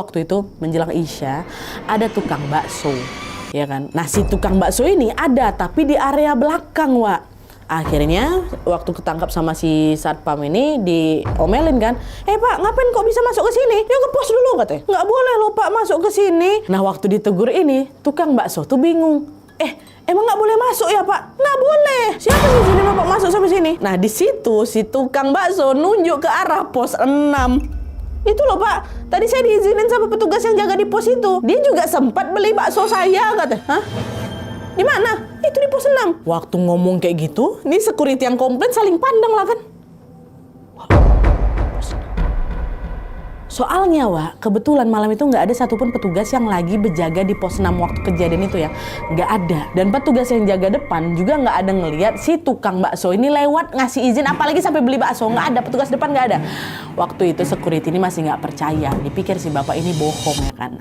Waktu itu menjelang Isya ada tukang bakso, ya kan? Nah si tukang bakso ini ada tapi di area belakang, Wak. Akhirnya waktu ketangkap sama si satpam ini diomelin kan, Pak ngapain kok bisa masuk ke sini? Ya ke pos dulu katanya. Nggak boleh loh Pak masuk ke sini. Nah waktu ditegur ini tukang bakso tuh bingung. Emang nggak boleh masuk ya Pak? Nggak boleh. Siapa yang izinin Bapak masuk sampai sini? Nah di situ si tukang bakso nunjuk ke arah pos 6. Itu loh Pak, tadi saya diizinin sama petugas yang jaga di pos itu. Dia juga sempat beli bakso saya, katanya. Hah? Di mana? Itu di pos 6. Waktu ngomong kayak gitu, nih security yang komplain saling pandang lah kan. Soalnya Wak, kebetulan malam itu nggak ada satupun petugas yang lagi berjaga di pos 6 waktu kejadian itu ya. Nggak ada. Dan petugas yang jaga depan juga nggak ada ngelihat si tukang bakso ini lewat ngasih izin, apalagi sampai beli bakso. Nggak ada, petugas depan nggak ada. Waktu itu security ini masih nggak percaya. Dipikir si bapak ini bohong ya kan.